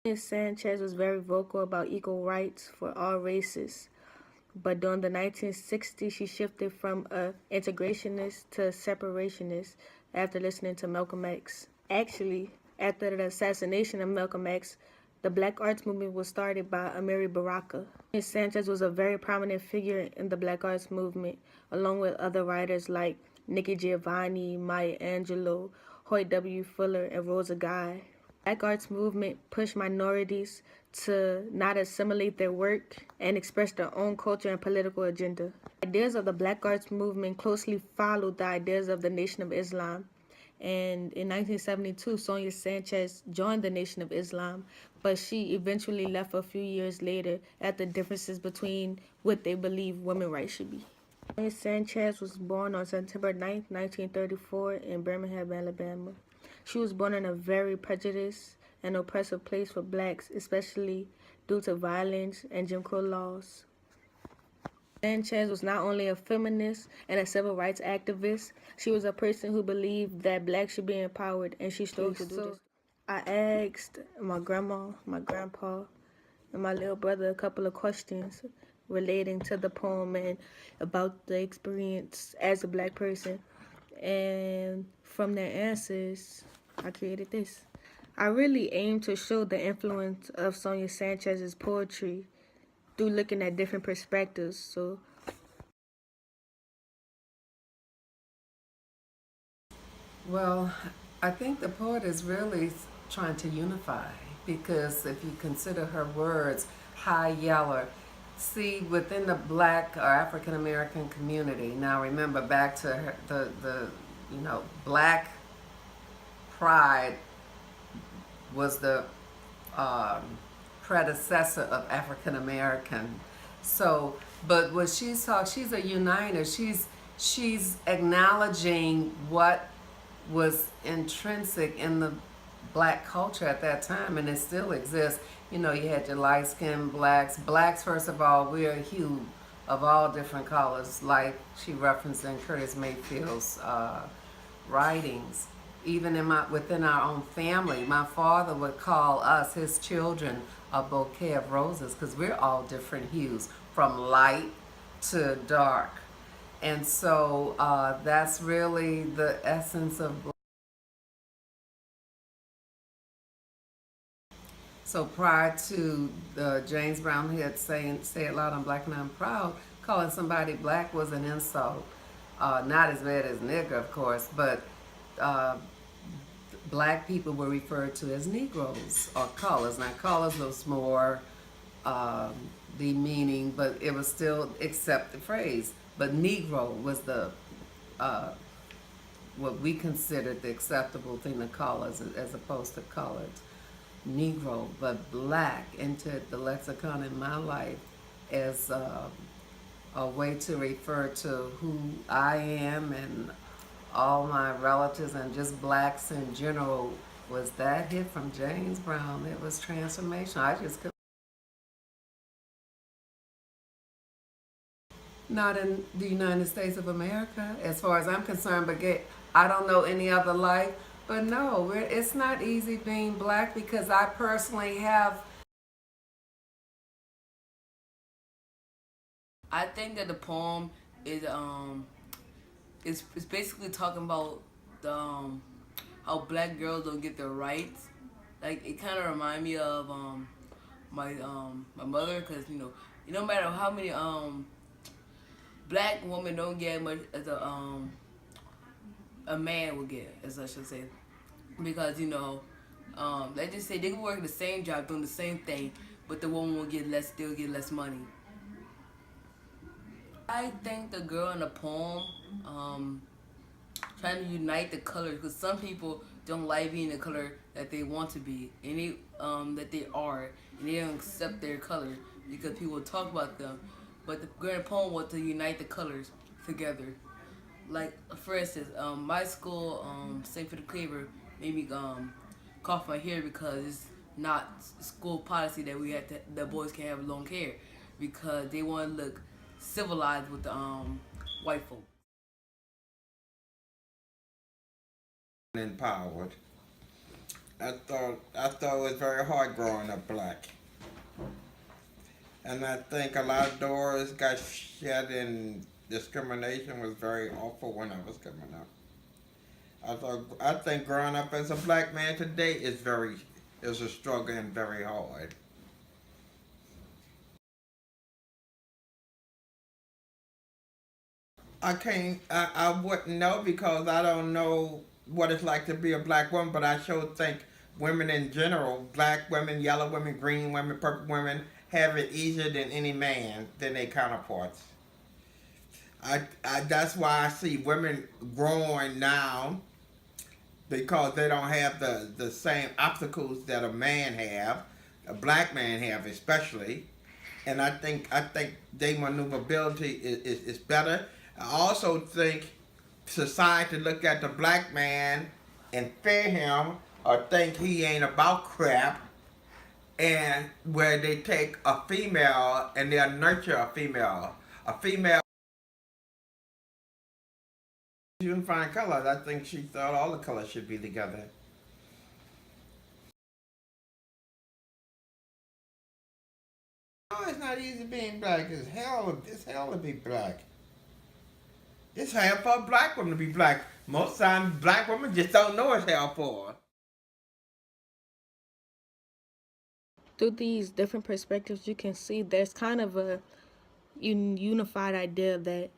Sonia Sanchez was very vocal about equal rights for all races, but during the 1960s she shifted from a integrationist to a separationist after listening to Malcolm X. Actually, after the assassination of Malcolm X, the Black Arts Movement was started by Amiri Baraka. Sonia Sanchez was a very prominent figure in the Black Arts Movement, along with other writers like Nikki Giovanni, Maya Angelou, Hoyt W. Fuller, and Rosa Guy. Black Arts Movement pushed minorities to not assimilate their work and express their own culture and political agenda. Ideas of the Black Arts Movement closely followed the ideas of the Nation of Islam. And in 1972, Sonia Sanchez joined the Nation of Islam, but she eventually left a few years later after differences between what they believe women's rights should be. Sonia Sanchez was born on September 9, 1934 in Birmingham, Alabama. She was born in a very prejudiced and oppressive place for blacks, especially due to violence and Jim Crow laws. Sanchez was not only a feminist and a civil rights activist, she was a person who believed that blacks should be empowered, and she strove to do this. I asked my grandma, my grandpa, and my little brother a couple of questions relating to the poem and about the experience as a black person. And from their answers, I created this. I really aim to show the influence of Sonia Sanchez's poetry through looking at different perspectives. Well, I think the poet is really trying to unify because if you consider her words, high yeller, see within the black or African American community. Now remember back to her, the black pride was the um, predecessor of African American. So, but what she's a uniter. She's acknowledging what was intrinsic in the black culture at that time, and it still exists. You know, you had your light-skinned blacks. Blacks, first of all, we're a hue of all different colors, like she referenced in Curtis Mayfield's writings. Even within our own family, my father would call us, his children, a bouquet of roses because we're all different hues, from light to dark. And so that's really the essence of black. So prior to James Brown had saying "Say it loud, I'm black and I'm proud," calling somebody black was an insult. Not as bad as nigger, of course, but black people were referred to as Negroes or colors. Now colors was more demeaning, but it was still accepted phrase. But Negro was the what we considered the acceptable thing to call as opposed to colored. Negro, but black entered the lexicon in my life as a way to refer to who I am and all my relatives and just blacks in general. Was that hit from James Brown? It was transformational. I just could not in the United States of America, as far as I'm concerned, but I don't know any other life. But no, it's not easy being black because I personally have. I think that the poem is it's basically talking about the how black girls don't get their rights. Like it kind of remind me of my mother, because no matter how many black women don't get much as a man will get, as I should say, because they just say they can work the same job doing the same thing, but the woman will get less, still get less money. I think the girl in the poem trying to unite the colors, because some people don't like being the color that they want to be and that they are, and they don't accept their color because people talk about them. But the girl in the poem wants to unite the colors together. Like for instance, my school, St. Peter Claver, made me cough my hair because it's not school policy that that boys can have long hair, because they want to look civilized with the white folk. Empowered I thought it was very hard growing up black, and I think a lot of doors got shut, and discrimination was very awful when I was coming up. I think growing up as a black man today is a struggle and very hard. I wouldn't know because I don't know what it's like to be a black woman, but I sure think women in general, black women, yellow women, green women, purple women, have it easier than any man than their counterparts. That's why I see women growing now because they don't have the same obstacles that a man have, a black man have especially, and I think their maneuverability is better. I also think society look at the black man and fear him or think he ain't about crap, and where they take a female and they'll nurture a female. A female unifying colors. I think she thought all the colors should be together. No, it's not easy being black. It's hell to be black. It's hell for a black woman to be black. Most times, black women just don't know it's hell for. Through these different perspectives, you can see there's kind of a unified idea that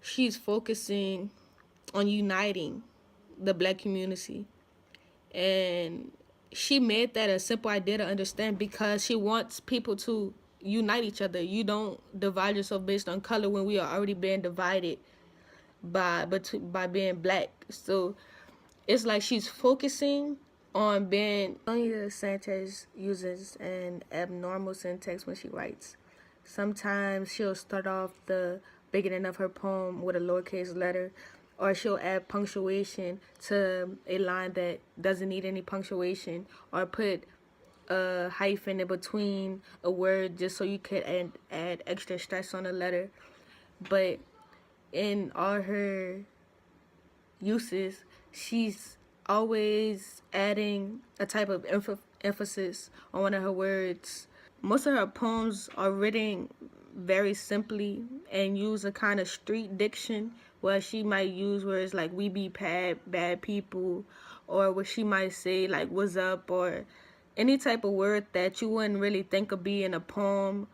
she's focusing on uniting the black community. And she made that a simple idea to understand because she wants people to unite each other. You don't divide yourself based on color when we are already being divided by being black. So it's like she's focusing on being. Sonia Sanchez uses an abnormal syntax when she writes. Sometimes she'll start off the beginning of her poem with a lowercase letter, or she'll add punctuation to a line that doesn't need any punctuation, or put a hyphen in between a word just so you could add extra stress on a letter. But in all her uses, she's always adding a type of emphasis on one of her words. Most of her poems are written very simply and use a kind of street diction where she might use words like we be bad people, or what she might say like what's up, or any type of word that you wouldn't really think of being a poem,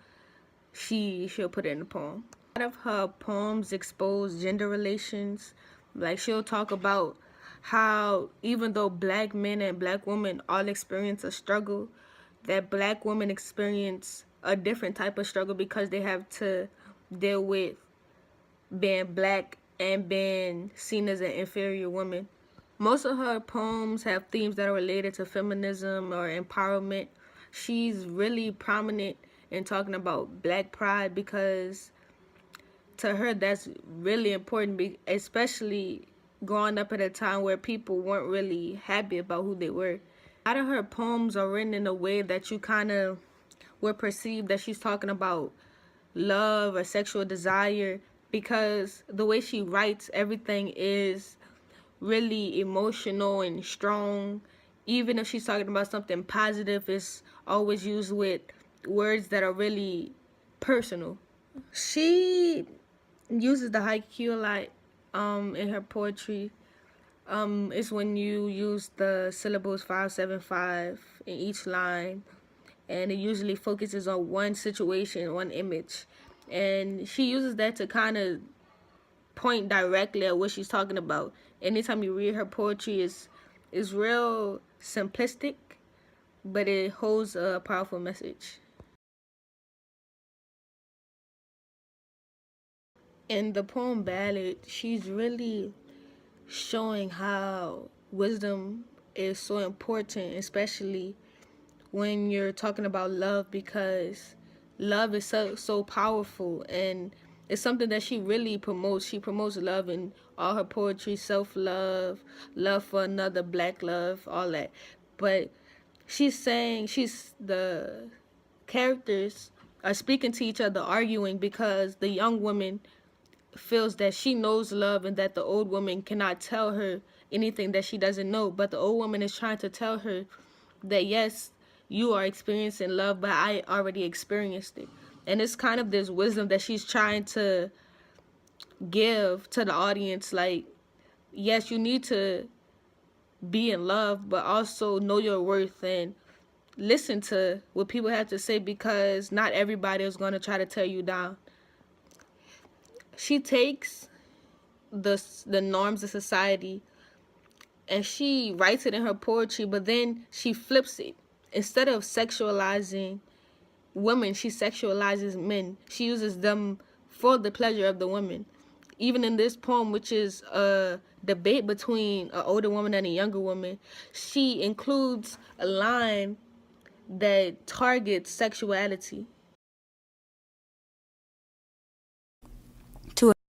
she'll put it in the poem. A lot of her poems expose gender relations. Like she'll talk about how even though black men and black women all experience a struggle, that black women experience a different type of struggle because they have to deal with being black and being seen as an inferior woman. Most of her poems have themes that are related to feminism or empowerment. She's really prominent in talking about black pride because to her that's really important, especially growing up at a time where people weren't really happy about who they were. A lot of her poems are written in a way that you kind of would perceive that she's talking about love or sexual desire, because the way she writes everything is really emotional and strong. Even if she's talking about something positive, it's always used with words that are really personal. She uses the haiku a lot in her poetry. It's when you use the syllables 575 in each line, and it usually focuses on one situation, one image, and she uses that to kind of point directly at what she's talking about. Anytime you read her poetry, is real simplistic, but it holds a powerful message. In the poem Ballad, she's really showing how wisdom is so important, especially when you're talking about love, because love is so powerful, and it's something that she really promotes. She promotes love in all her poetry, self-love, love for another, black love, all that. But she's the characters are speaking to each other, arguing because the young woman feels that she knows love and that the old woman cannot tell her anything that she doesn't know. But the old woman is trying to tell her that yes, you are experiencing love, but I already experienced it. And it's kind of this wisdom that she's trying to give to the audience. Like, yes, you need to be in love, but also know your worth and listen to what people have to say, because not everybody is going to try to tear you down. She takes the norms of society and she writes it in her poetry, but then she flips it. Instead of sexualizing women, she sexualizes men. She uses them for the pleasure of the women. Even in this poem, which is a debate between an older woman and a younger woman, she includes a line that targets sexuality.